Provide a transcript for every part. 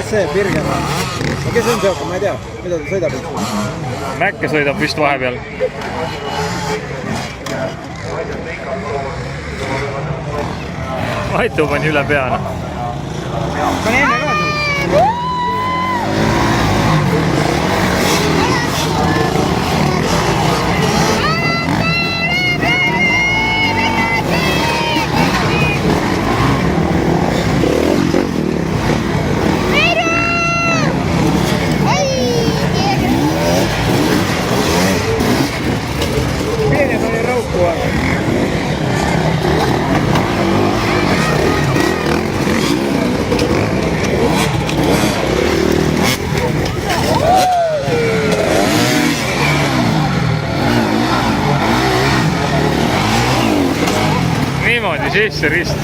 see Birger. Aga kes on see, ma ei tea, mida ta sõidab üldse? Mäkke sõidab vist vahepeal. Aitu pani üle peana. Pani enne ka sul. Niimoodi sisse rist.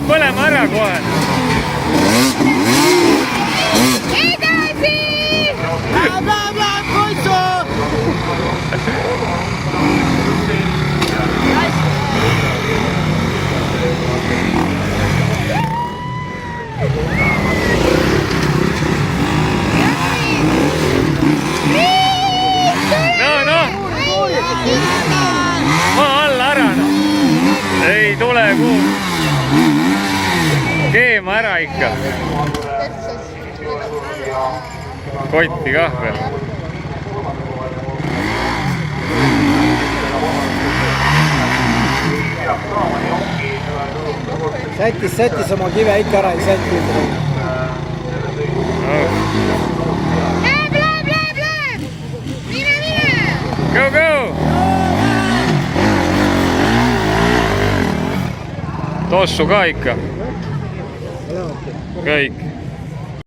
Põlema ära kohe. Edasi! Koitsu! No. Maa alla ära. Ei tule kuhu. Keema ära ikka. Kotti kah veel. Sättis oma kive ikka ära, ei sättis. Läheb! Mine! Go! Tossu ka ikka. Kõik.